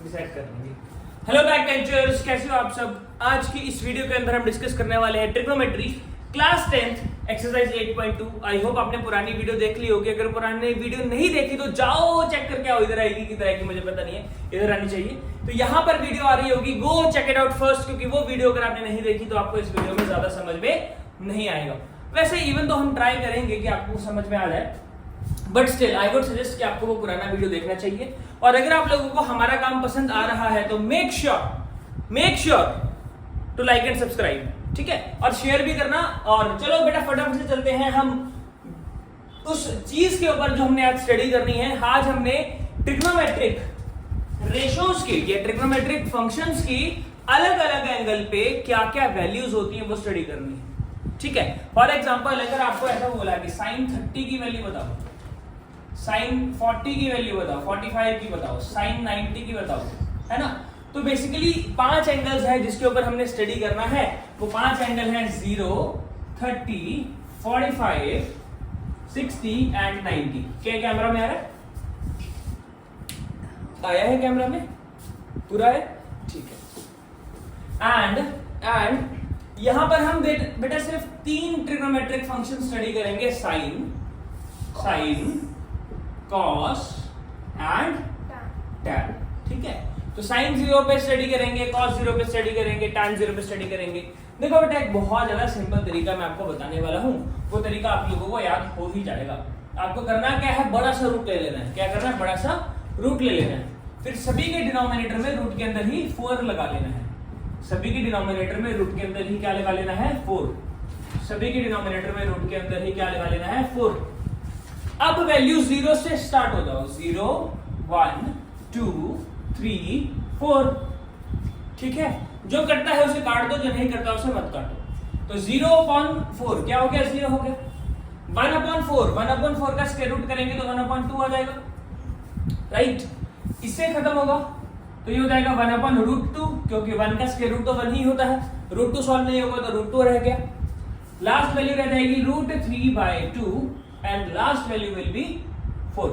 Decide कर लेंगे। Hello back benchers, कैसे हो आप सब। आज की इस वीडियो के अंदर हम डिस्कस करने वाले हैं trigonometry class 10 exercise 8.2। I hope आपने पुरानी वीडियो देख ली होगी। अगर पुरानी वीडियो नहीं देखी तो जाओ चेक करके आओ। इधर आएगी किधर आएगी मुझे पता नहीं है, इधर आनी चाहिए। तो यहाँ पर वीडियो आ रही होगी, go check it out first, क्योंकि वो वीडियो अगर आपने नहीं देखी तो आपको इस वीडियो में ज्यादा समझ में नहीं आएगा। वैसे इवन तो हम ट्राई करेंगे कि आपको समझ में आ जाए, but still I would suggest कि आपको वो पुराना वीडियो देखना चाहिए। और अगर आप लोगों को हमारा काम पसंद आ रहा है तो make sure to like and subscribe, ठीक है, और शेयर भी करना। और चलो बेटा फटाफट से चलते हैं हम उस चीज के ऊपर जो हमने आज स्टडी करनी है। आज हमने ट्रिग्नोमेट्रिक रेशोज की या ट्रिग्नोमेट्रिक फंक्शंस की अलग अलग एंगल पे क्या क्या वैल्यूज होती हैं वो स्टडी करनी है, ठीक है। फॉर एग्जांपल अगर आपको ऐसा बोला कि साइन 30 की वैल्यू बताओ, साइन 40 की वैल्यू बताओ, 45 की बताओ, साइन 90 की बताओ, है ना। तो बेसिकली 5 एंगल्स है जिसके ऊपर हमने स्टडी करना है। वो 5 एंगल हैं 0, 30, 45, 60 एंड 90। क्या कैमरा में आ रहा है? आया है कैमरा में? पूरा है, ठीक है। एंड यहां पर हम बेटा सिर्फ 3 ट्रिग्नोमेट्रिक फंक्शन स्टडी करेंगे, साइन, कॉस एंड टैन, ठीक है। तो साइन 0 पे स्टडी करेंगे, कॉस 0 पे स्टडी करेंगे, टैन 0 पे स्टडी करेंगे। देखो बेटा एक बहुत ज्यादा सिंपल तरीका मैं आपको बताने वाला हूं, वो तरीका आप लोगों को याद हो ही जाएगा। आपको करना क्या है, बड़ा सा रूट ले लेना है। क्या करना है, बड़ा सा रूट ले लेना है। फिर सभी के डिनोमिनेटर में रूट के अंदर ही 4 लगा लेना है। सभी के डिनोमिनेटर में रूट के अंदर ही क्या लगा लेना है, 4। सभी के डिनोमिनेटर में रूट के अंदर ही क्या लगा लेना है, 4। अब वैल्यू 0 से स्टार्ट हो जाओ, 0, 1, 2, 3, 4, ठीक है। जो करता है उसे काट दो, जो नहीं करता उसे मत काटो। तो 0/4 क्या हो गया, 0 हो गया। 1/4 का स्क्वायर रूट करेंगे तो 1/2 आ जाएगा, राइट। इससे खत्म होगा तो ये हो जाएगा 1/√2, क्योंकि 1 का स्क्वायर रूट तो 1 ही होता है। √2 सॉल्व नहीं होगा तो √2 रह गया। लास्ट वैल्यू रह जाएगी √3/2 and last value will be 4।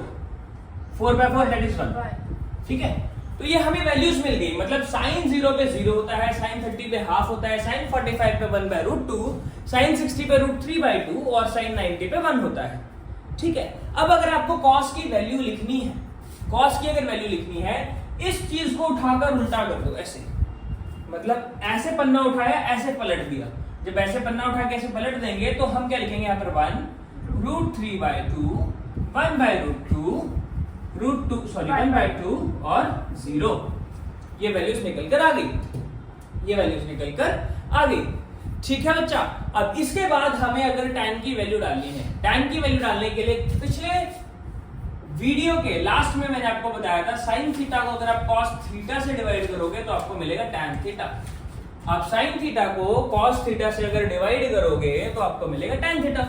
4/4 that is 1, ठीक है। तो ये हमें वैल्यूज मिल गई। मतलब साइन 0 पे 0 होता है, साइन 30 पे हाफ होता है, साइन 45 पे 1/√2, साइन 60 पे √3/2 और साइन 90 पे 1 होता है, ठीक है। अब अगर आपको कॉस की वैल्यू लिखनी है, कॉस की अगर वैल्यू लिखनी है, इस चीज को उठाकर उल्टा कर दो, ऐसे। मतलब ऐसे पन्ना उठाया, ऐसे पलट दिया। जब ऐसे पन्ना उठा के ऐसे पलट देंगे तो हम क्या लिखेंगे यहाँ पर, 1√3/2, 1/√2, 1/2 और 0। ये वैल्यूज निकल कर आ गई, ये वैल्यूज निकल कर आ गई, ठीक है बच्चा। अब इसके बाद हमें अगर टैन की वैल्यू डालनी है, टैन की वैल्यू डालने के लिए पिछले वीडियो के लास्ट में मैंने आपको बताया था, साइन थीटा को अगर आप कॉस थीटा से डिवाइड करोगे तो आपको मिलेगा टैन थीटा। आप साइन थीटा को कॉस थीटा से अगर डिवाइड करोगे तो आपको मिलेगा टैन थीटा।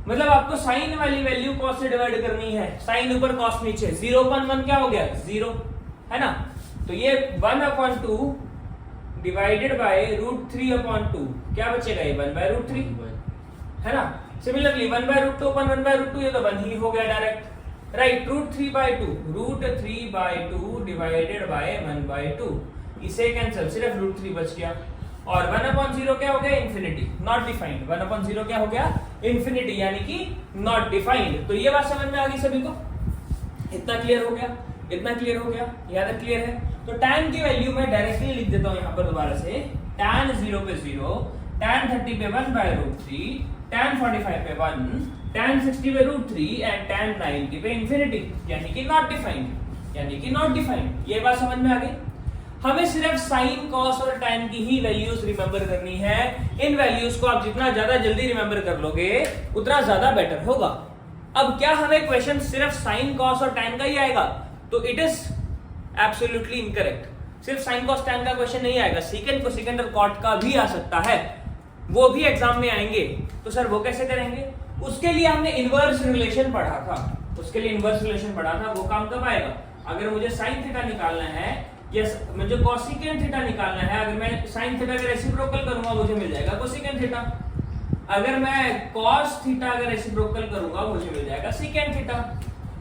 मतलब आपको साइन वाली वैल्यू कॉस से डिवाइड करनी है, साइन ऊपर कॉस नीचे। 0/1 क्या हो गया, 0, है ना। तो ये 1/2 डिवाइडेड बाय √3/2 क्या बचेगा, ये 1/√3, है ना। सिमिलरली 1/√2 अपन 1/√2, ये तो 1 ही हो गया डायरेक्ट, राइट। √3/2 डिवाइडेड बाय 1/2, इसे कैंसिल, सिर्फ √3 बच गया। और 1/0 क्या हो गया, इंफिनिटी, नॉट डिफाइंड। 1/0 क्या हो गया, इंफिनिटी, यानी कि नॉट डिफाइंड। तो ये बात समझ में आ गई सभी को? इतना क्लियर हो गया, इतना क्लियर हो गया, यहाँ तक क्लियर है। तो tan की वैल्यू मैं डायरेक्टली लिख देता हूँ यहाँ पर दोबारा से। tan 0 पे 0, tan 30 पे 1/√3, tan 45 पे 1, tan 60 पे √3 एंड tan 90 पे इंफिनिटी, यानी कि नॉट डिफाइंड, यानी कि नॉट डिफाइंड। ये बात समझ में आ गई। हमें सिर्फ साइन, कॉस और टैन की ही वैल्यूज रिमेंबर करनी है। इन वैल्यूज को आप जितना ज्यादा जल्दी रिमेंबर कर लोगे उतना ज्यादा बेटर होगा। अब क्या हमें क्वेश्चन सिर्फ साइन, कॉस और टैन का ही आएगा? तो इट इज एब्सोल्युटली इनकरेक्ट। सिर्फ साइन, कॉस, टैन का क्वेश्चन नहीं आएगा, सीकेंट, कोसेकेंट और कॉट का भी आ सकता है, वो भी एग्जाम में आएंगे। तो सर वो कैसे करेंगे? उसके लिए हमने इनवर्स रिलेशन पढ़ा था, उसके लिए इनवर्स रिलेशन पढ़ा था। वो काम कब आएगा? अगर मुझे साइन थीटा निकालना है यस, मुझे कोसेकेंट थीटा निकालना है। अगर मैं साइन थीटा का रेसिप्रोकल करूंगा मुझे मिल जाएगा कोसेकेंट थीटा। अगर मैं कॉस थीटा का रेसिप्रोकल करूंगा मुझे मिल जाएगा सेकेंट थीटा।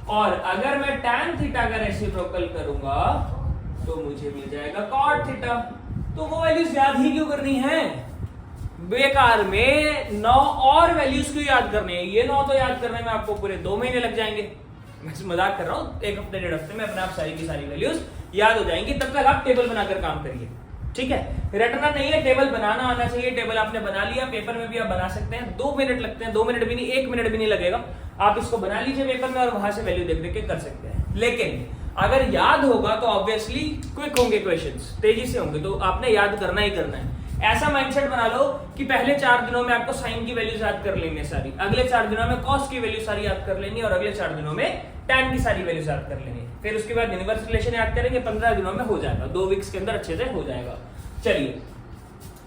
और अगर मैं tan थीटा का रेसिप्रोकल करूंगा तो मुझे मिल जाएगा cot थीटा। तो वो वैल्यूज याद ही क्यों करनी है बेकार में, 9 और वैल्यूज क्यों याद करने हैं? ये 9 तो याद करने में आपको पूरे 2 महीने लग जाएंगे। मैं मजाक कर रहा हूँ, 1 हफ्ते 1.5 हफ्ते में अपने आप सारी की सारी वैल्यूज याद हो जाएंगी। तब तक आप टेबल बनाकर काम करिए, ठीक है? रटना नहीं है, टेबल बनाना आना चाहिए। टेबल आपने बना लिया, पेपर में भी आप बना सकते हैं। 2 मिनट लगते हैं, 2 मिनट भी नहीं, 1 मिनट भी नहीं लगेगा। आप इसको बना लीजिए पेपर में और वहां से वैल्यू देख देख के कर सकते हैं। लेकिन अगर याद होगा तो ऑब्वियसली क्विक होंगे क्वेश्चंस, तेजी से होंगे, तो आपने याद करना ही करना है। ऐसा माइंडसेट बना लो कि पहले 4 दिनों में आपको साइन की वैल्यूज याद कर लेंगे सारी, अगले 4 दिनों में कॉस की वैल्यू सारी याद कर लेंगे और अगले 4 दिनों में टैन की सारी वैल्यूज याद कर लेंगे। फिर उसके बाद इनवर्स रिलेशन याद करेंगे, 15 दिनों में हो जाएगा, 2 वीक्स के अंदर अच्छे से हो जाएगा। चलिए,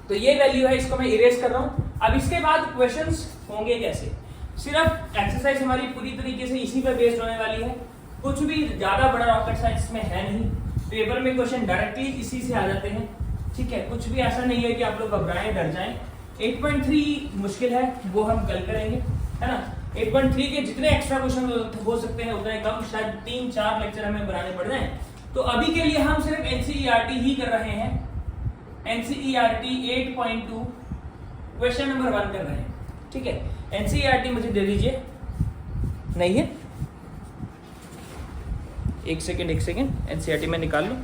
तो ये वैल्यू है, इसको मैं इरेज कर रहा हूं। अब इसके बाद क्वेश्चंस होंगे कैसे? सिर्फ एक्सरसाइज हमारी पूरी तरीके से इसी पर बेस्ड होने वाली है, कुछ भी ज्यादा बड़ा रॉकेट साइंस में है नहीं। पेपर में क्वेश्चन डायरेक्टली इसी से आ जाते हैं, ठीक है? कुछ भी ऐसा नहीं है कि आप लोग घबराएं, डर जाएं। 8.3 मुश्किल है, वो हम कल करेंगे, है ना? 8.3 के जितने एक्स्ट्रा क्वेश्चन हो सकते हैं उतने कम, शायद 3-4 लेक्चर हमें बनाने पड़ जाएं। तो अभी के लिए हम सिर्फ एनसीईआरटी ही कर रहे हैं। एनसीईआरटी 8.2 क्वेश्चन नंबर 1 कर रहे हैं, ठीक है? एनसीईआरटी मुझे दे दीजिए, नहीं है? एक सेकेंड एनसीईआरटी में निकाल लो,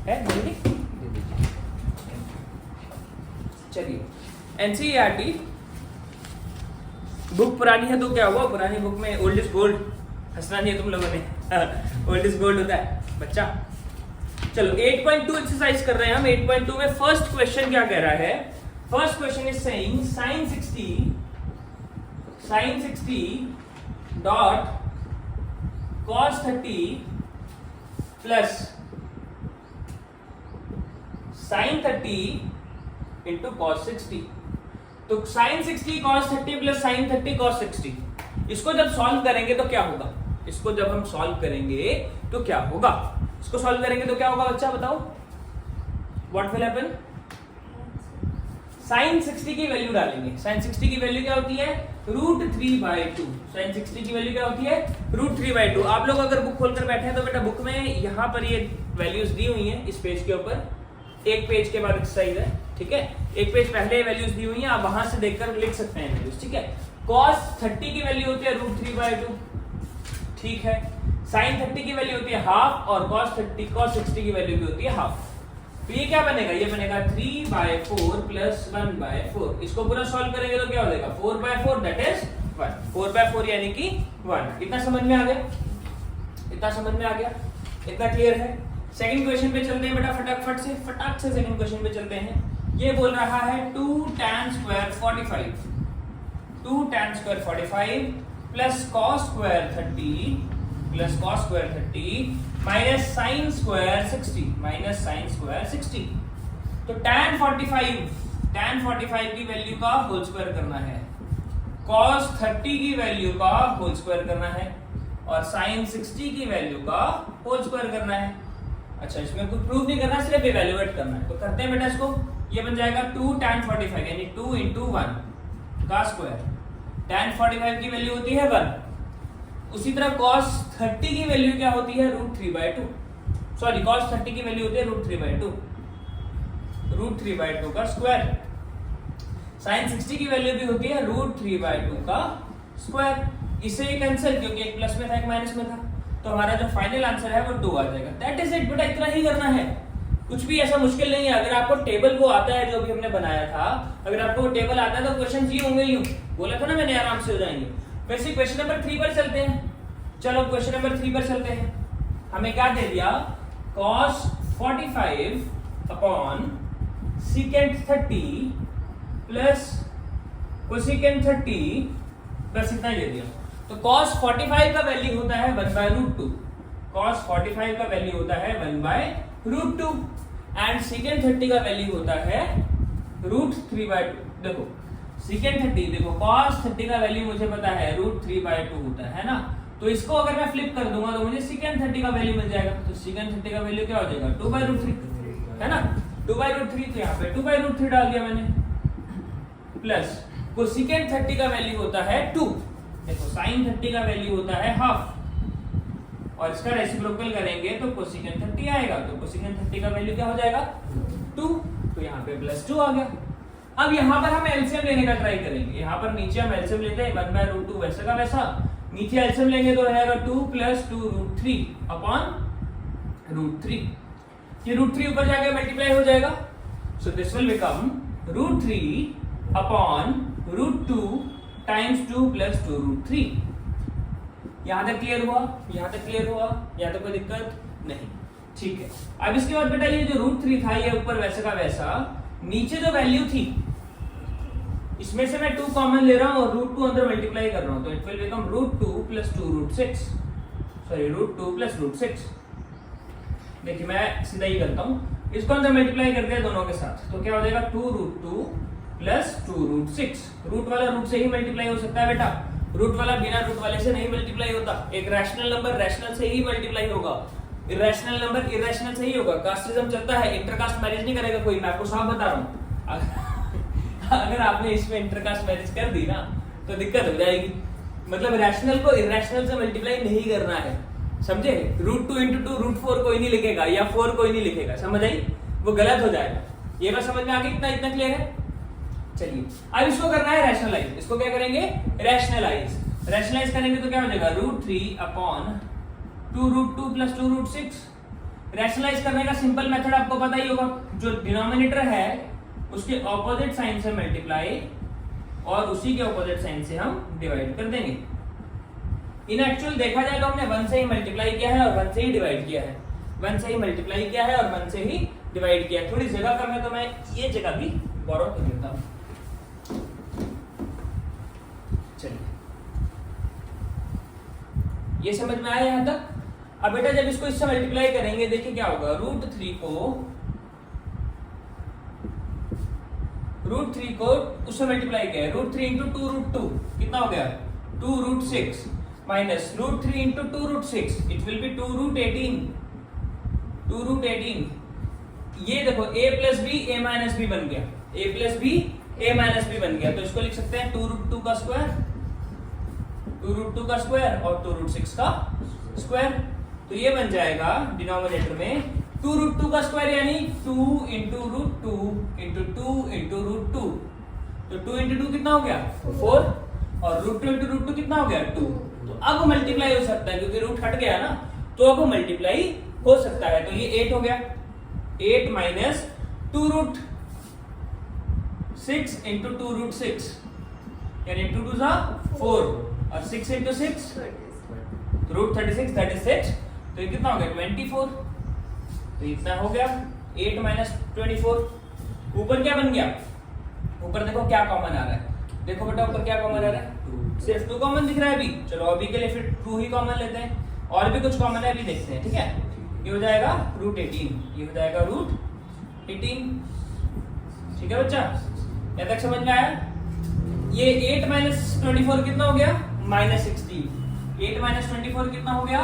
है नहीं? दे दीजिए। चलिए, एनसीईआरटी बुक पुरानी है तो क्या हुआ, पुरानी बुक में ओल्ड इज गोल्ड, हंसना नहीं है तुम लोगों ने। ओल्ड इज गोल्ड होता है बच्चा। चलो 8.2 एक्सरसाइज कर रहे हैं हम। 8.2 में फर्स्ट क्वेश्चन क्या कह रहा है? First question is saying sin 60 dot cos 30 plus sin 30 into cos 60। तो sin 60 cos 30 plus sin 30 cos 60, इसको जब सॉल्व करेंगे तो क्या होगा? इसको जब हम सॉल्व करेंगे तो क्या होगा? इसको सॉल्व करेंगे तो क्या होगा बच्चा, बताओ? What will happen? sin 60 की वैल्यू डालेंगे। sin 60 की वैल्यू क्या होती है? √3/2। sin 60 की वैल्यू क्या होती है? √3/2। आप लोग अगर बुक खोलकर बैठे हैं तो बेटा बुक में यहाँ पर ये वैल्यूज दी हुई हैं, इस पेज के ऊपर। एक पेज के बाद एक्सरसाइज है, ठीक है? एक पेज पहले वैल्यूज दी हुई हैं, आप वहां से देखकर लिख सकते हैं वैल्यूज, ठीक है? cos 30 की वैल्यू होती है √3/2, ठीक है? sin 30 की वैल्यू होती है हाफ और cos 60 की वैल्यू भी होती है हाफ। तो ये क्या बनेगा? ये बनेगा 3/4 प्लस 1/4। इसको पूरा सॉल्व करेंगे तो क्या हो जाएगा? 4/4 दैट इज 1। 4/4 यानी कि 1। इतना समझ में आ गया? इतना समझ में आ गया? इतना क्लियर है? सेकंड क्वेश्चन पे चलते हैं बेटा, फटाफट से सेकंड क्वेश्चन पे चलते हैं। ये बोल रहा है 2 tan square 45 plus cos square 30 minus sin square 60। तो tan 45 की वैल्यू का होल स्क्वायर करना है, cos 30 की वैल्यू का होल स्क्वायर करना है और sin 60 की वैल्यू का होल स्क्वायर करना है। अच्छा, इसमें कुछ प्रूव नहीं करना, सिर्फ इवैल्यूएट करना है। तो करते हैं बेटा इसको। ये बन जाएगा 2 tan 45 यानी 2 × 1 का स्क्वायर। tan 45 की वैल्यू होती है 1। उसी तरह cos 30 की वैल्यू क्या होती है? √3/2। सॉरी, cos 30 की वैल्यू होती है √3/2 का स्क्वायर। sin 60 की वैल्यू भी होती है √3/2 का स्क्वायर। इसे कैंसिल, क्योंकि एक प्लस में था एक माइनस में था, तो हमारा जो फाइनल आंसर है वो 2 आ जाएगा। दैट इज इट बेटा, इतना ही करना है, कुछ भी ऐसा मुश्किल नहीं है। अगर आपको टेबल वो आता है जो भी हमने बनाया था, अगर आपको वो टेबल आता है तो क्वेश्चन ये होंगे, यूं बोला था ना मैंने, आराम से हो जाएंगे। वैसे क्वेश्चन नंबर 3 पर चलते हैं। चलो क्वेश्चन नंबर 3 पर चलते हैं। हमें क्या दे दिया? cos 45 upon secant 30 plus cosecant 30 plus इतना दे दिया। तो cos 45 का वैल्यू होता है 1/√2। cos 45 का वैल्यू होता है 1/√2 एंड secant 30 का वैल्यू होता है √3/2। देखो secant 30, देखो cos 30 का वैल्यू मुझे पता है √3/2 होता है ना, तो इसको अगर मैं फ्लिप कर दूंगा तो मुझे secant 30 का वैल्यू मिल जाएगा। तो secant 30 का वैल्यू क्या हो जाएगा? 2/√3 है ना, 2/√3। तो यहाँ पे 2/√3 डाल दिया मैंने, प्लस cosecant 30 का वैल्यू होता है 2। देखो sin 30 का वैल्यू होता है हाफ, और इसका रेसिप्रोकल करेंगे तो कोसेकेंट 30 आएगा। तो कोसेकेंट 30 का वैल्यू क्या हो जाएगा 2। तो यहाँ पे +2 आ गया। अब यहाँ पर हम एलसीएम लेने का ट्राई करेंगे। यहाँ पर नीचे हम एलसीएम लेते हैं 1/√2 वैसा का वैसा, नीचे एलसीएम लेंगे तो रहेगा 2 + 2√3 अपॉन √3। ये √3 ऊपर जाके मल्टीप्लाई हो जाएगा। So this will become √3 upon √2 times 2 + 2√3। यहां तक क्लियर हुआ? यहां तक क्लियर हुआ? यहां तक कोई दिक्कत नहीं? ठीक है। अब इसके बाद बेटा ये जो √3 था ये ऊपर वैसे का वैसा, नीचे जो वैल्यू थी इसमें से मैं 2 कॉमन ले रहा हूं और √2 अंदर मल्टीप्लाई कर रहा हूं, तो इट विल बिकम √2 + 2√6, सॉरी √2 + √6। देखिए मैं सीधा ही करता हूं, इसको अंदर मल्टीप्लाई कर दिया दोनों के साथ, तो क्या हो जाएगा 2√2 + 2√6। रूट वाला रूट से ही मल्टीप्लाई हो सकता है बेटा, रूट वाला बिना रूट वाले से नहीं मल्टीप्लाई होता। एक रैशनल नंबर रैशनल से ही मल्टीप्लाई होगा, इरेशनल नंबर इरेशनल से ही होगा। कास्टिज्म चलता है, इंटरकास्ट मैरिज नहीं करेगा कोई, मैं आपको साफ बता रहा हूं। अगर आपने इसमें इंटरकास्ट मैरिज कर दी ना तो दिक्कत हो जाएगी। मतलब रैशनल को इरेशनल से मल्टीप्लाई नहीं करना है, समझे? √2 × 2 √4 कोई नहीं लिखेगा या 4 कोई नहीं लिखेगा, समझ आई? वो गलत हो जाएगा। ये बात समझ में आ गई? इतना क्लियर है? चलिए अब इसको करना है रैशनलाइज। इसको क्या करेंगे? रैशनलाइज। रैशनलाइज करेंगे तो क्या हो जाएगा √3 अपॉन 2√2 + 2√6। रैशनलाइज करने का सिंपल मेथड आपको पता ही होगा, जो डिनोमिनेटर है उसके ऑपोजिट साइन से मल्टीप्लाई और उसी के ऑपोजिट साइन से हम डिवाइड कर देंगे। इन एक्चुअल देखा जाए तो हमने 1 से ही मल्टीप्लाई किया है और 1 से ही डिवाइड किया है, 1 से ही मल्टीप्लाई किया है और 1 से ही डिवाइड किया है। थोड़ी जगह कम है तो मैं ये जगह भी बोरो कर देता हूं। चलिए ये समझ में आया यहां तक? अब बेटा जब इसको इससे मल्टीप्लाई करेंगे देखिए क्या होगा, √3 को उससे मल्टीप्लाई किया है, √3 × 2√2 कितना हो गया 2√6 माइनस √3 × 2√6 इट विल बी 2√18। 2√18 ये देखो a + b a - b बन गया, a + b a - b बन गया। तो इसको लिख सकते हैं 2√2 का स्क्वायर, 2√2 का स्क्वायर और 2√6 का स्क्वायर। तो ये बन जाएगा डिनोमिनेटर में 2√2 का स्क्वायर यानी 2 × √2 × 2 × √2। तो 2 × 2 कितना हो गया 4 और √2 × √2 कितना हो गया 2। तो अब मल्टीप्लाई हो सकता है क्योंकि रूट हट गया ना, तो अब मल्टीप्लाई हो सकता है। तो ये 8 हो गया, 8 माइनस 2√6 × 2√6 यानी 2 2 4 और 6 × 6 √36 दैट इज 6। तो ये कितना हो गया 24। तो इतना हो गया 8 - 24। ऊपर क्या बन गया? ऊपर देखो क्या कॉमन आ रहा है, देखो बेटा ऊपर क्या कॉमन आ रहा है, सिर्फ 2 कॉमन दिख रहा है अभी। चलो अभी के लिए फिर 2 ही कॉमन लेते हैं, और भी कुछ कॉमन है अभी देखते हैं, ठीक है? ये हो जाएगा √18, ये हो जाएगा √18। ठीक है बच्चा, यहाँ तक समझ में आया? ये 8 - 24 कितना हो गया -16। 8 - 24 कितना हो गया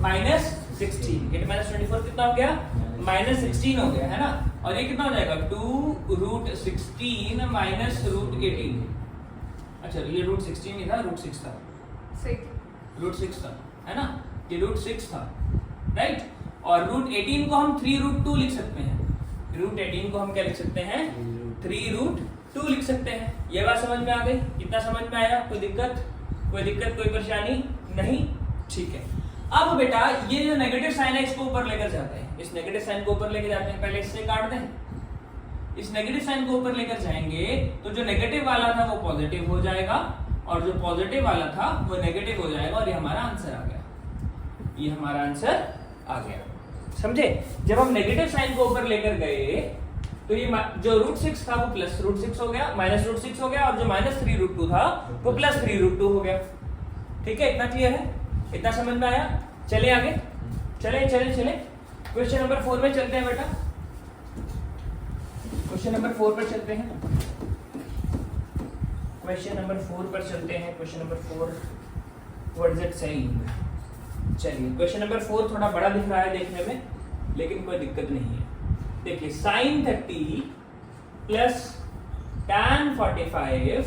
-16। 8 - 24 कितना हो गया -16 हो गया, है ना? और ये कितना हो जाएगा 2√16 माइनस √18। अच्छा ये √16 नहीं था, √6 था, √6 था, है ना? ये √6 था, राइट? और √18 को हम 3√2 लिख सकते हैं। √18 को हम क्या लिख सकते हैं 3√2 लिख सकते हैं। ये बात समझ में आ गई? कितना समझ में आया? कोई दिक्कत कोई परेशानी नहीं? ठीक है। अब बेटा ये जो नेगेटिव साइन है इसको ऊपर लेकर जाते हैं, इस नेगेटिव साइन को ऊपर लेकर जाते हैं। पहले इससे काट दें, इस नेगेटिव साइन को ऊपर लेकर जाएंगे तो जो नेगेटिव वाला था वो पॉजिटिव हो जाएगा और जो पॉजिटिव वाला था वो नेगेटिव हो जाएगा और ये हमारा आंसर आ गया, ये हमारा आंसर आ गया। समझे? जब हम नेगेटिव साइन को ऊपर लेकर गए तो ये जो √6 था वो प्लस √6 हो गया, माइनस √6 हो गया, और जो -3√2 था वो प्लस 3√2 हो गया। ठीक है, इतना क्लियर है? इतना समझ में आया? चले आगे, चले क्वेश्चन नंबर 4 में चलते हैं बेटा। क्वेश्चन नंबर 4 पर चलते हैं, क्वेश्चन नंबर 4 पर चलते हैं। Question number 4 what is it saying? चलिए क्वेश्चन नंबर 4 थोड़ा बड़ा दिख रहा है देखने में, लेकिन कोई दिक्कत नहीं है। देखिए sin 30 plus tan 45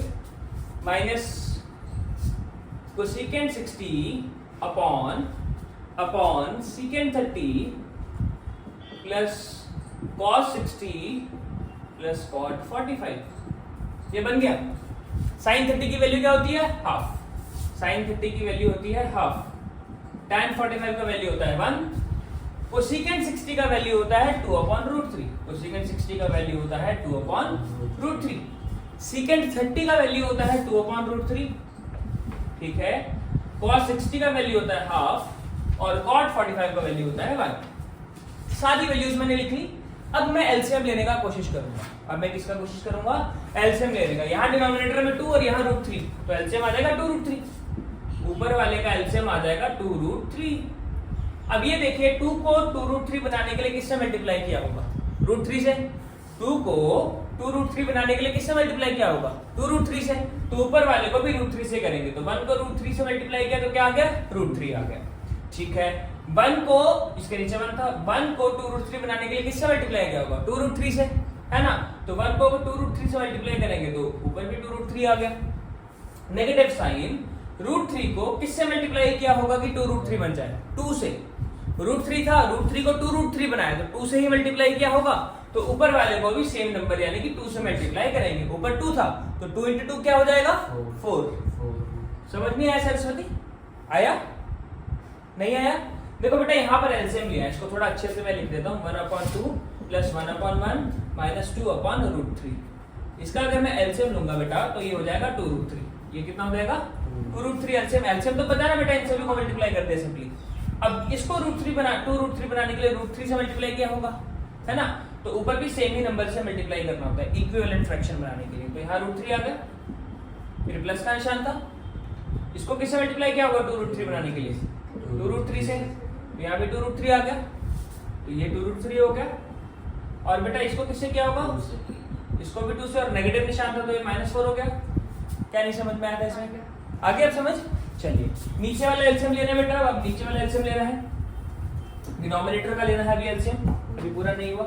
minus cosecant 60 upon upon secant 30 plus cos 60 plus cot 45। ये बन गया। साइन 30 की वैल्यू क्या होती है? हाफ। साइन 30 की वैल्यू होती है हाफ। tan 45 का वैल्यू होता है 1। कोसेकेंट 60 का वैल्यू होता है 2/√3। कोसेकेंट 60 का वैल्यू होता है 2/√3। सीकेंट 30 का वैल्यू होता है 2/√3। ठीक है। cos 60 का वैल्यू होता है हाफ और cot 45 का वैल्यू होता है 1। सारी वैल्यूज मैंने लिख ली। अब मैं एलसीएम लेने का कोशिश करूंगा। अब मैं किसका कोशिश करूंगा? एलसीएम लेने का। यहाँ डिनोमिनेटर में 2 और यहाँ √3, तो एलसीएम आ जाएगा 2√3। ऊपर वाले का एलसीएम आ जाएगा 2√3। अब ये देखिए 2 को 2√3 बनाने के लिए किससे मल्टीप्लाई किया होगा? √3 से। 2 को 2√3 बनाने के लिए किससे मल्टीप्लाई किया होगा? 2√3 से। तो ऊपर वाले को भी √3 से करेंगे, तो 1 को √3 से मल्टीप्लाई किया तो क्या आ गया? √3 आ गया। ठीक है। 1 को, इसके नीचे 1 था, 1 को 2√3 बनाने के लिए किससे मल्टीप्लाई किया होगा? 2√3 से, है ना। तो 1 को 2√3 से मल्टीप्लाई करेंगे तो ऊपर भी 2√3 आ गया। नेगेटिव साइन √3 को किससे मल्टीप्लाई किया होगा कि 2√3 बन जाए? 2 से। √3 था, √3 को 2√3 बनाया तो 2 से ही मल्टीप्लाई किया होगा। तो ऊपर वाले को भी सेम नंबर यानी कि 2 से मल्टीप्लाई करेंगे। ऊपर 2 था तो 2 × 2 क्या हो जाएगा? 4। समझ नहीं आया सरस्वती? आया? नहीं आया? देखो बेटा यहाँ पर एलसीएम लिया है, इसको थोड़ा अच्छे से मैं लिख देता हूँ। 1/2 प्लस 1/1 माइनस 2/√3। इसका अगर मैं एलसीएम लूंगा बेटा तो ये हो जाएगा 2√3। ये कितना हो जाएगा? 2√3 एलसीएम। एलसीएम तो पता है ना बेटा, इन सभी को मल्टीप्लाई कर दे सिंपली। अब इसको √3 बनाने के लिए √3 से मल्टीप्लाई किया होगा, है ना। तो ऊपर भी सेम ही नंबर से मल्टीप्लाई करना होता है इक्विवेलेंट फ्रैक्शन बनाने के लिए। तो यहाँ √3 आ गया, फिर प्लस का निशान था। इसको किससे मल्टीप्लाई किया होगा 2√3 बनाने के लिए? 2√3 से। तो यहाँ भी 2√3 आ गया, तो ये 2√3 हो गया। और बेटा इसको किससे किया होगा? इसको भी 2 से, और नेगेटिव निशान था तो ये -4 हो गया। क्या नहीं समझ में आया था इसमें? आगे अब समझ। चलिए नीचे वाला एलसीएम लेना है बेटा। अब नीचे वाला एलसीएम लेना है, डिनोमिनेटर का लेना है अभी एलसीएम, अभी पूरा नहीं हुआ।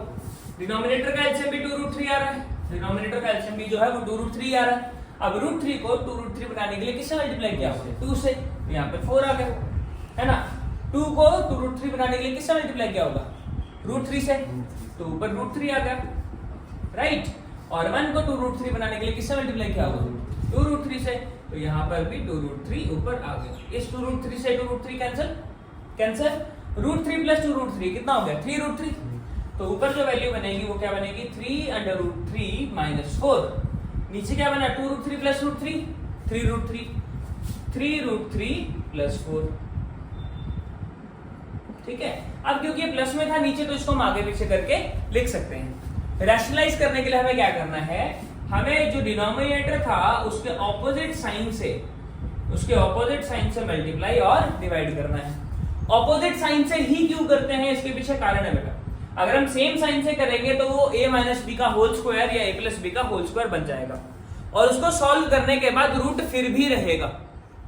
डिनोमिनेटर का एलसीएम भी 2√3 आ रहा है। डिनोमिनेटर का एलसीएम भी जो है वो 2√3 आ रहा है। अब √3 को 2√3 बनाने के लिए किससे मल्टीप्लाई किया होगा? 2 से। तो यहाँ पे 4 आ गया, है ना। 2 को 2√3 बनाने के लिए किससे मल्टीप्लाई किया होगा? √3 से। तो ऊपर √3 आ गया, राइट। और 1 को 2√3 बनाने के लिए किससे मल्टीप्लाई किया होगा? 2√3 से। तो यहाँ पर भी 2√3 ऊपर आ गया। इस 2√3 से 2√3 कैंसिल। √3 प्लस 2√3 कितना हो गया? 3√3। तो ऊपर जो वैल्यू बनेगी वो क्या बनेगी? 3/√3 माइनस 4। नीचे क्या बना? 2√3 प्लस √3, 3√3। 3√3 प्लस 4। ठीक है। अब क्योंकि ये प्लस में था नीचे, तो इसको हम आगे पीछे करके लिख सकते हैं। रैशनलाइज करने के लिए हमें क्या करना है? हमें जो डिनोमिनेटर था उसके ऑपोजिट साइन से मल्टीप्लाई और डिवाइड करना है। ऑपोजिट साइन से ही क्यों करते हैं, इसके पीछे कारण है बेटा। अगर हम सेम साइन से करेंगे तो वो a - b का होल स्क्वायर या a + b का होल स्क्वायर बन जाएगा। और उसको सॉल्व करने के बाद रूट फिर भी रहेगा।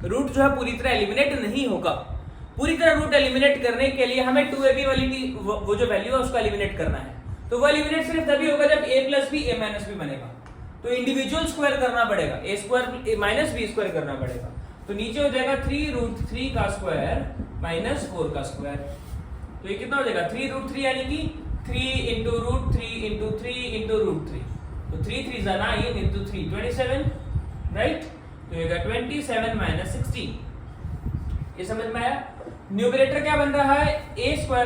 रूट जो है पूरी तरह एलिमिनेट नहीं होगा। पूरी तरह रूट एलिमिनेट करने के लिए हमें 2ab वाली वो जो वैल्यू है उसको एलिमिनेट करना है। तो वो एलिमिनेट सिर्फ तभी होगा जब a + b a - b बनेगा। तो इंडिविजुअल स्क्वायर करना पड़ेगा, a² - b² करना पड़ेगा। तो नीचे हो जाएगा 3√3 का स्क्वायर माइनस 4 का स्क्वायर। तो ये कितना हो जाएगा? 3√3 यानी कि 3 × √3 × 3 × √3। तो 3 3 is 9 × 3 27, राइट। तो ये 27 - 16। ये समझ में आया? न्यूमरेटर क्या बन रहा है? a² - b²,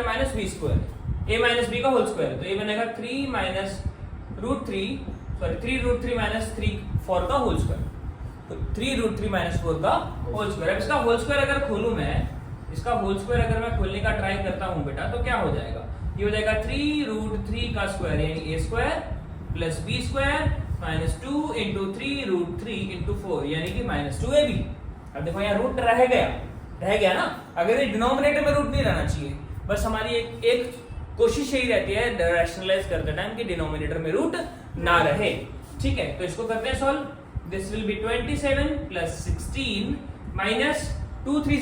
a - b का होल स्क्वायर। तो ये बनेगा 3 - √3 3 4 का होल स्क्वायर। तो 3√3 - 4 का होल स्क्वायर। अब इसका होल स्क्वायर अगर खोलूं मैं, इसका होल स्क्वायर अगर मैं खोलने का ट्राई करता हूं बेटा, तो क्या हो जाएगा? ये हो जाएगा 3√3 का स्क्वायर यानी a² + b² - 2 × 3√3 × 4 यानी कि -2ab। अब देखो यहाँ रूट रह गया ना। अगर ये डिनोमिनेटर में रूट नहीं रहना चाहिए, बस हमारी एक कोशिश यही रहती है रैशनलाइज करते टाइम कि डिनोमिनेटर में रूट ना रहे। ठीक है, तो इसको करते हैं solve. This will be 27 + 16 minus 2 3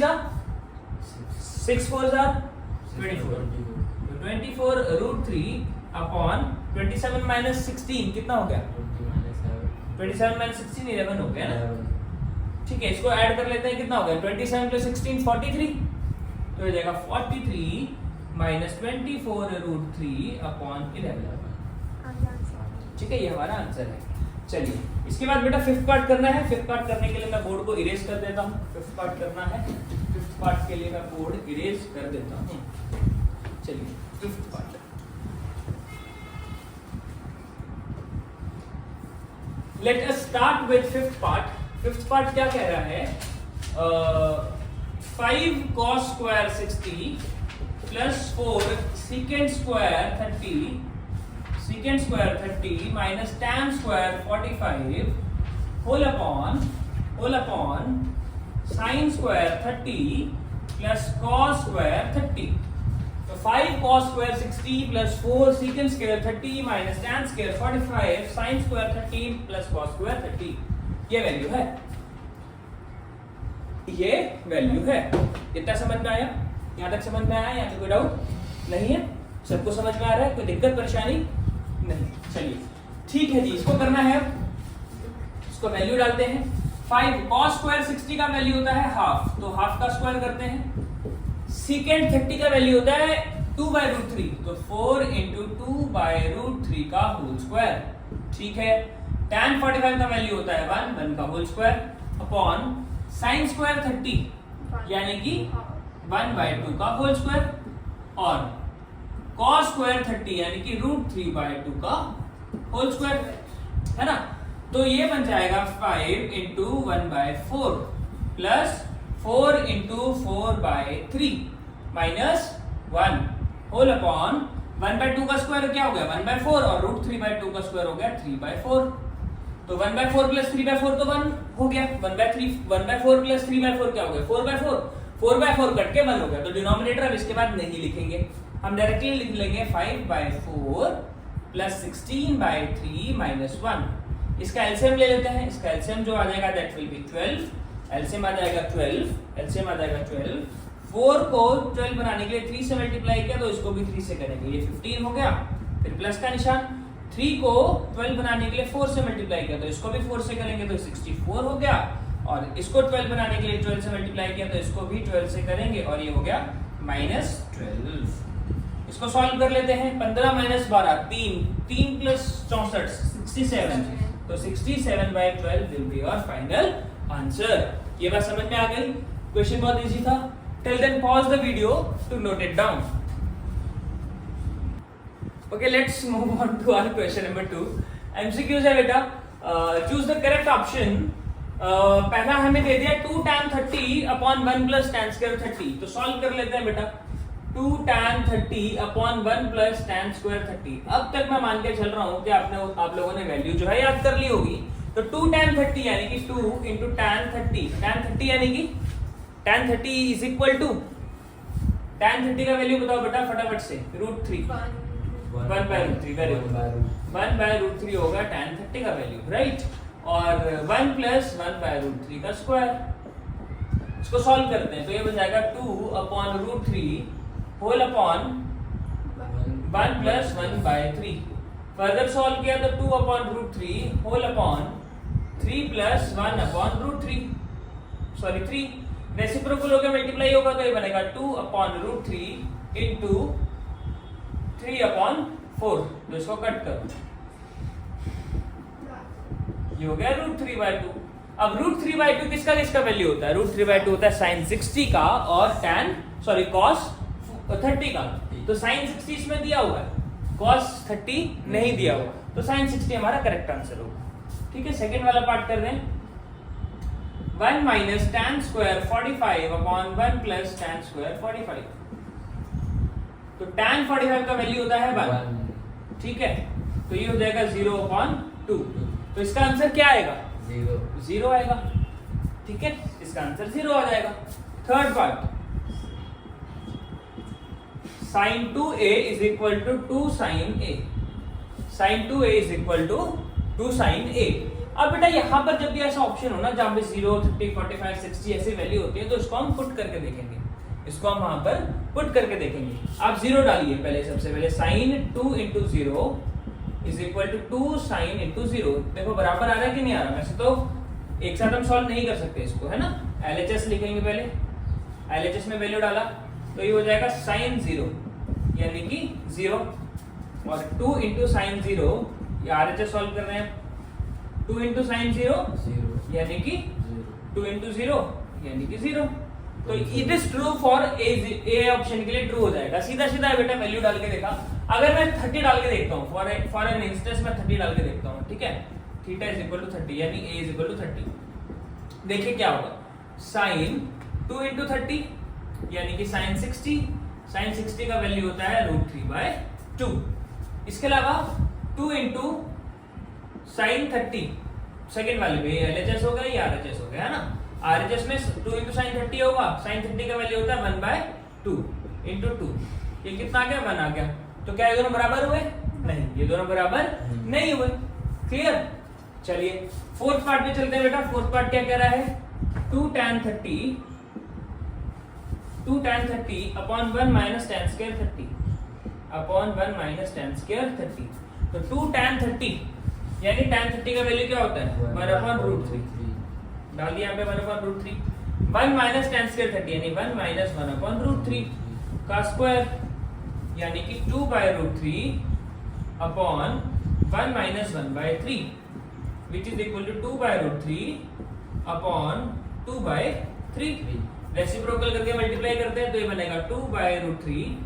6 4 24। तो 24√3 अपॉन 27 - 16 कितना हो गया? 27 - 16 11 हो गया ना। ठीक है, इसको ऐड कर लेते हैं। कितना हो गया? 27 + 16 43। तो हो जाएगा 43 माइनस 24√3/11। ठीक है, ये हमारा आंसर है। चलिए इसके बाद बेटा फिफ्थ पार्ट करना है। फिफ्थ पार्ट करने के लिए मैं बोर्ड को इरेज कर देता हूँ। फिफ्थ पार्ट करना है, फिफ्थ पार्ट के लिए मैं बोर्ड इरेज कर देता हूँ। चलिए fifth part, let us start with fifth part. Fifth part क्या कह रहा है? 5 cos square 60 plus 4 secant square 30 minus tan square 45 whole upon sin square 30 plus cos square 30। तो 5 cos square 60 plus 4 secant square 30 minus tan square 45 sin square 30 plus cos square 30, ये value है, ये value है। कितना समझ में आया? यहाँ तक समझ में आया? यहाँ पे कोई डाउट नहीं है? सबको समझ में आ रहा है? कोई दिक्कत परेशानी नहीं? चलिए ठीक है जी, इसको करना है। इसको वैल्यू डालते हैं। 5 cos square 60 का वैल्यू होता है हाफ, तो हाफ का स्क्वायर करते हैं। secant 30 का वैल्यू होता है 2/√3, तो 4 into 2/√3 का होल स्क्वायर। ठीक है। tan 45 का वैल्यू होता है 1 का whole square upon sin square 30 यानी कि 1/2 का होल स्क्वायर और cos स्क्वायर 30 यानी कि √3/2 का होल स्क्वायर, है ना। तो ये बन जाएगा 5 into 1/4 plus 4 into 4/3 minus 1 whole upon 1/2 का स्क्वायर क्या हो गया 1/4 और √3/2 का स्क्वायर हो गया 3/4। तो 1/4 प्लस 3/4 तो 1 हो गया। 1/4 प्लस 3/4 क्या हो गया 4/4। 4/4 कट के 1 हो गया। तो डिनोमिनेटर अब इसके बाद नहीं लिखेंगे, हम डायरेक्टली लिख लेंगे 5/4 प्लस 16/3 माइनस 1। इसका एलसीएम ले लेते हैं। इसका एलसीएम जो आ जाएगा दैट विल बी 12। एलसीएम आ जाएगा 12, एलसीएम आ जाएगा 12। 4 को 12 बनाने के लिए 3 से मल्टीप्लाई किया तो इसको भी 3 से करेंगे, ये 15 हो गया। फिर प्लस का निशान। 3 को 12 बनाने के लिए 4 से मल्टीप्लाई किया तो इसको भी 4 से करेंगे तो 64 हो गया। और इसको 12 बनाने के लिए 12 से मल्टीप्लाई किया तो इसको भी 12 से करेंगे और ये हो गया -12। इसको सॉल्व कर लेते हैं। 15 - 12 3 प्लस 64 67। तो 67/12 will be your final answer. ये बात समझ में आ गई? क्वेश्चन बहुत इजी था। Till then pause the video to note it down. Okay, let's move on to our question number 2। MCQs है बेटा। Choose the correct option. पहला हमें दे दिया 2 tan 30 upon 1 plus tan square 30। तो सॉल्व कर लेते हैं बेटा। 2 tan 30 upon 1 plus tan square 30। अब तक मैं मान के चल रहा हूं कि आप लोगों ने वैल्यू जो है याद कर ली होगी। तो 2 tan 30 यानी कि 2 into tan 30। tan 30 यानी कि tan 30 is equal to tan 30 का वैल्यू बताओ बेटा फटाफट से। √3 1/√3। Very good. 1/√3 होगा tan 30 का वैल्यू, राइट। और 1 प्लस 1/√3 का स्क्वायर। इसको सॉल्व करते हैं तो ये बन जाएगा 2 upon √3 whole upon 1 plus 1/3। Further solve किया तो 2 upon √3 whole upon 3 plus 1 upon √3 sorry 3। Reciprocal होकर मल्टीप्लाई होगा तो ये बनेगा 2 अपॉन √3 इंटू 3 अपॉन 4। तो इसको कट करो, ये हो गया √3/2। अब √3/2 किसका वैल्यू होता है? √3/2 होता है sin 60 का और cos 30 का। तो sin 60 इसमें दिया हुआ है, cos 30 नहीं दिया हुआ, तो sin 60 हमारा करेक्ट आंसर होगा। ठीक है, सेकंड वाला पार्ट कर रहे हैं। 1 minus tan square 45 upon 1 plus tan square 45। तो tan 45 का वैल्यू होता है 1, ठीक है। तो ये हो जाएगा 0/2। तो इसका आंसर क्या आएगा? 0 आएगा, ठीक है। इसका आंसर 0 आ जाएगा। Third part, sin 2a is equal to 2 sin a। sin 2a is equal to 2 sin a। अब बेटा यहाँ पर जब भी ऐसा ऑप्शन हो ना जहां पे 0, 30, 45, 60 ऐसी वैल्यू होती है तो इसको हम पुट करके देखेंगे। इसको हम वहां पर पुट करके देखेंगे। आप 0 डालिए पहले, सबसे पहले sin 2 into 0 is equal to 2 sin into 0। देखो बराबर आ रहा है कि नहीं आ रहा? वैसे तो एक साथ हम सॉल्व नहीं कर सकते इसको, है ना। LHS लिखेंगे पहले। LHS में वैल्यू डाला तो ये हो जाएगा साइन 0 यानी कि 0, और 2 इंटू साइन 0, ये RHS सॉल्व कर रहे हैं, 2 इंटू साइन 0 यानी कि 2 इंटू 0 यानी कि 0। तो it is true for A option के लिए ट्रू हो जाएगा। सीधा सीधा बेटा वैल्यू डाल के देखा। अगर मैं 30 डाल के देखता हूँ, फॉर एन इंस्टेंस मैं 30 डाल के देखता हूँ, ठीक है, थीटा इज इक्वल टू 30 यानी ए इज इक्वल टू 30। देखिए क्या होगा, साइन 2 इंटू 30 यानी कि साइन 60, साइन 60 का वैल्यू होता है √3/2। इसके अलावा 2 इंटू साइन 30 सेकेंड वाले में LHS हो गया, ये RHS हो गया, है ना। RHS में 2 इंटू साइन 30 होगा, साइन 30 का वैल्यू होता है 1/2 इंटू 2, ये कितना आ गया, 1 आ गया। तो क्या ये दोनों बराबर हुए? नहीं, ये दोनों बराबर नहीं हुए। क्लियर? चलिए फोर्थ पार्ट में चलते हैं बेटा। फोर्थ पार्ट क्या कह रहा है, 2 tan 30 upon 1 minus tan square 30 upon 1 minus tan square 30। तो 2 tan 30 यानी tan 30 का वैल्यू क्या होता है, 1/√3 डाल दिया यहाँ पे, 1/√3। 1 माइनस tan स्क्वायर 30 यानी 1 माइनस 1/√3 का स्क्वायर यानी कि 2/√3 upon 1 minus 1/3 which is equal to 2/√3 upon 2/3। Reciprocal करके मल्टीप्लाई करते हैं तो ये बनेगा 2/√3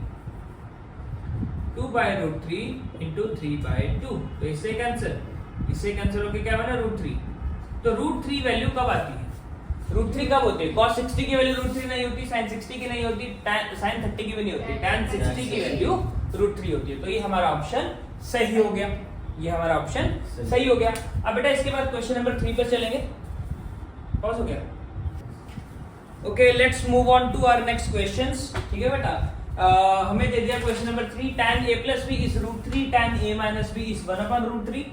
इंटू 3/2। तो इससे कैंसिल होके क्या बना, √3। तो √3 वैल्यू कब आती है, √3 कब होती है, cos 60 की वैल्यू √3 नहीं होती, sin 60 की नहीं होती, sin 30 की भी नहीं होती, tan 60 की वैल्यू √3 होती है। तो ये हमारा ऑप्शन सही हो गया, ये हमारा ऑप्शन सही हो गया। अब बेटा इसके बाद क्वेश्चन नंबर 3 पे चलेंगे। पॉज हो गया? Okay, let's move on to our next questions. ठीक है बेटा, हमें दे दिया question number 3, tan a plus b is √3, tan a minus b is 1/√3।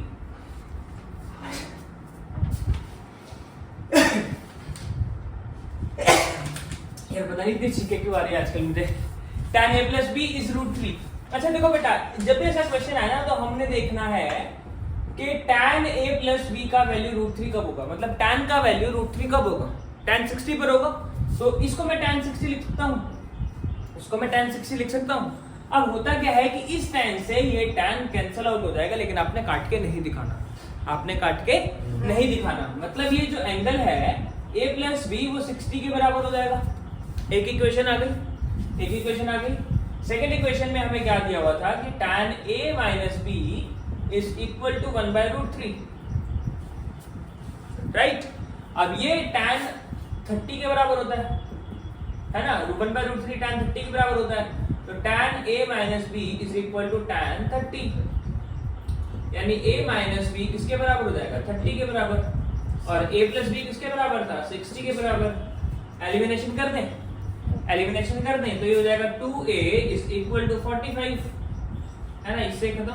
यार पता नहीं इतनी चीखें क्यों आ रही है आजकल मुझे। tan a plus b is √3। अच्छा देखो बेटा, जब भी ऐसा क्वेश्चन आया ना तो हमने देखना है कि tan a plus b का वैल्यू √3 कब होगा, मतलब tan का वैल्यू √3 कब होगा, tan 60 पर होगा। तो इसको मैं tan 60 लिख सकता हूँ, इसको मैं tan 60 लिख सकता हूँ। अब होता क्या है कि इस tan से ये tan कैंसिल आउट हो जाएगा, लेकिन आपने काट के नहीं दिखाना, आपने काट के नहीं दिखाना। मतलब ये जो एंगल है a प्लस b वो 60 के बराबर हो जाएगा। एक इक्वेशन आ गई, एक इक्वेशन आ गई। सेकेंड इक्वेशन में हमें क्या दिया हुआ था कि tan a minus b is equal to 1/√3, right. अब ये tan 30 के बराबर होता है ना, 1/√3 tan 30 के बराबर होता है। तो tan a minus b is equal to tan 30 यानी a माइनस b किसके बराबर हो जाएगा, 30 के बराबर, और a प्लस b किसके बराबर था, 60 के बराबर। एलिमिनेशन कर दें, एलिमिनेशन कर दें तो ये हो जाएगा 2a इज इक्वल टू 45, है ना, इससे खत्म,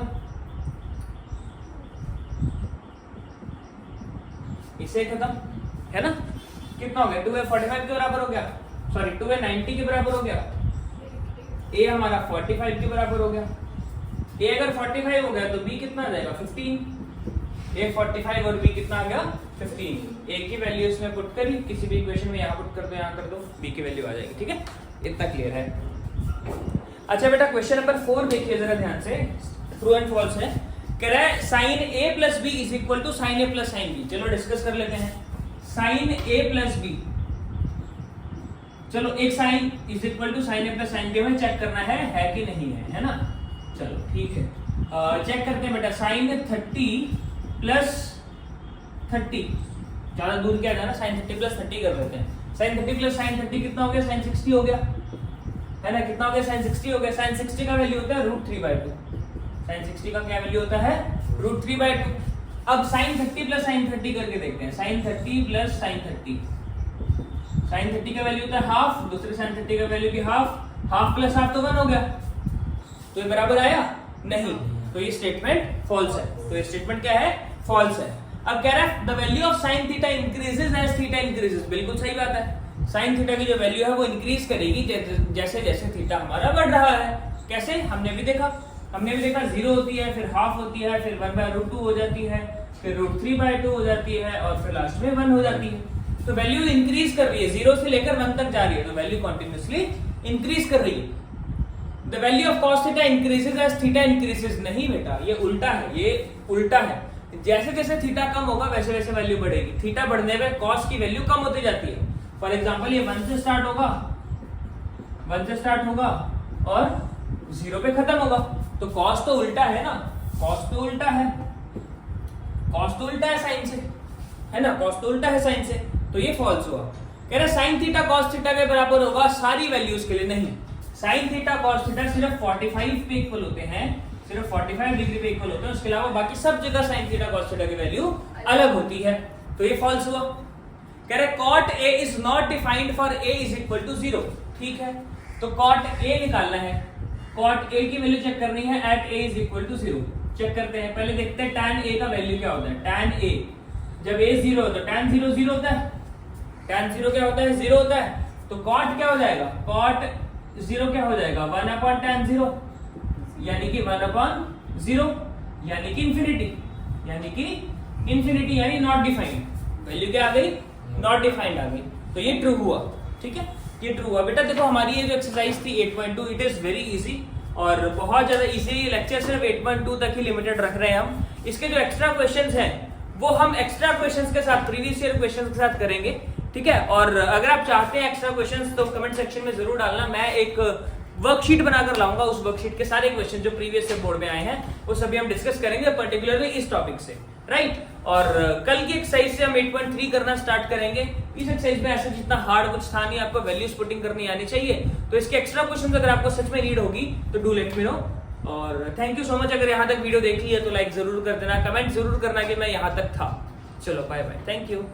इससे खत्म, है ना। कितना हो गया, 2a 45 के बराबर हो गया, सॉरी 2a 90 के बराबर हो गया, a हमारा 45 के बराबर हो गया। a अगर 45 हो गया तो b कितना आ जाएगा, 15। a 45 और b कितना आ गया, 15। a की वैल्यू इसमें पुट करी, किसी भी इक्वेशन में यहाँ पुट कर दो, यहाँ कर दो, b की वैल्यू आ जाएगी। ठीक है, इतना क्लियर है। अच्छा बेटा क्वेश्चन नंबर 4 देखिए जरा ध्यान से, ट्रू एंड फॉल्स है। कह रहा है sine a plus B is equal to sine a plus sine B. चलो डिस्कस कर लेते हैं। साइन a प्लस बी, चलो एक sine is equal to sine a plus sine B हमें चेक करना है कि नहीं है ना। चलो ठीक है, चेक करते हैं बेटा। साइन 30 प्लस 30, ज्यादा दूर क्या जाना, साइन 30 प्लस 30 कर लेते हैं। साइन 30 प्लस साइन 30 कितना हो गया, साइन 60 हो गया, है ना। कितना हो गया, साइन 60 हो गया। साइन 60 का वैल्यू होता है √3/2। साइन 60 का क्या वैल्यू होता है, √3/2। अब साइन 30 प्लस साइन 30 करके देखते हैं। साइन 30 प्लस साइन 30, साइन 30 का वैल्यू होता है हाफ, दूसरे साइन 30 का वैल्यू भी हाफ, हाफ प्लस हाफ तो 1 हो गया, तो ये बराबर आया नहीं, तो ये स्टेटमेंट फॉल्स है। तो ये स्टेटमेंट क्या है, फॉल्स है। अब कह रहा है the value of sine theta increases as theta increases. बिल्कुल सही बात है, साइन थीटा की जो वैल्यू है वो इंक्रीज करेगी जैसे जैसे थीटा हमारा बढ़ रहा है। कैसे, हमने भी देखा 0 होती है, फिर हाफ होती है, फिर 1/√2 हो जाती है, फिर √3/2 हो जाती है, और फिर लास्ट में 1 हो जाती है। तो वैल्यू इंक्रीज कर रही है, 0 से लेकर 1 तक जा रही है, तो वैल्यू कंटिन्यूअसली इंक्रीज कर रही है। The value of cos theta increases as theta increases, नहीं बेटा ये उल्टा है, ये उल्टा है। जैसे जैसे थीटा कम होगा वैसे वैसे वैल्यू बढ़ेगी। थीटा बढ़ने पे कॉस की वैल्यू कम होती जाती है। फॉर एग्जांपल ये 1 से स्टार्ट होगा, 1 से स्टार्ट होगा और 0 पे खत्म होगा, तो कॉस तो उल्टा है ना, कॉस तो उल्टा है, कॉस तो उल्टा है साइन से, है ना, कॉस तो उल्टा है साइन से, तो ये फॉल्स हुआ। कह रहे साइन थीटा कॉस थीटा के बराबर होगा सारी वैल्यूज के लिए, नहीं। साइन थीटा कॉस थीटा सिर्फ 45 पे इक्वल होते हैं, सिर्फ 45 डिग्री पे इक्वल होते हैं, उसके अलावा बाकी सब जगह साइन थीटा कॉस थीटा की वैल्यू अलग होती है, तो ये फॉल्स हुआ। कह रहे cot A is not defined for A is equal to 0, ठीक है, तो cot A निकालना है, cot A की वैल्यू चेक करनी है at A is equal to 0। Check करते हैं, पहले देखते हैं tan A का वैल्यू क्या होता है। tan A जब A 0 होता है, tan 0 0 होता है, tan 0 क्या होता है, 0 होता है, तो cot क्या हो जाएगा, cot 0 क्या हो जाएगा, 1 अपॉन tan 0, यानी कि 1 अपॉन 0, यानी कि इंफिनिटी, यानी कि इंफिनिटी, यानी नॉट डिफाइंड। वैल्यू क्या आ गई, नॉट डिफाइंड आ गई, तो ये ट्रू हुआ, ठीक है, ये ट्रू हुआ। बेटा देखो हमारी ये जो एक्सरसाइज थी 8.2, इट इज वेरी इजी और बहुत ज्यादा इजी। लेक्चर सिर्फ 8.2 तक ही लिमिटेड रख रहे हैं हम। इसके जो एक्स्ट्रा क्वेश्चंस हैं वो हम एक्स्ट्रा क्वेश्चंस के साथ, प्रीवियस ईयर क्वेश्चंस के साथ करेंगे, ठीक है। और अगर आप चाहते हैं एक्स्ट्रा क्वेश्चंस तो कमेंट सेक्शन में जरूर डालना, मैं एक वर्कशीट बनाकर लाऊंगा, उस वर्कशीट के सारे क्वेश्चन जो प्रीवियस से बोर्ड में आए हैं वो सभी हम डिस्कस करेंगे, पर्टिकुलरली इस टॉपिक से, राइट। और कल की एक्सरसाइज से हम 8.3 करना स्टार्ट करेंगे। इस एक्सरसाइज में ऐसा जितना हार्ड कुछ था नहीं, आपको वैल्यूज पुटिंग करनी आनी चाहिए, तो इसके एक्स्ट्रा क्वेश्चन अगर आपको सच में नीड होगी तो डू लेट मी नो। और थैंक यू सो मच, अगर यहाँ तक वीडियो देख ली है तो लाइक जरूर कर देना, कमेंट जरूर करना कि मैं यहाँ तक था। चलो बाय बाय, थैंक यू।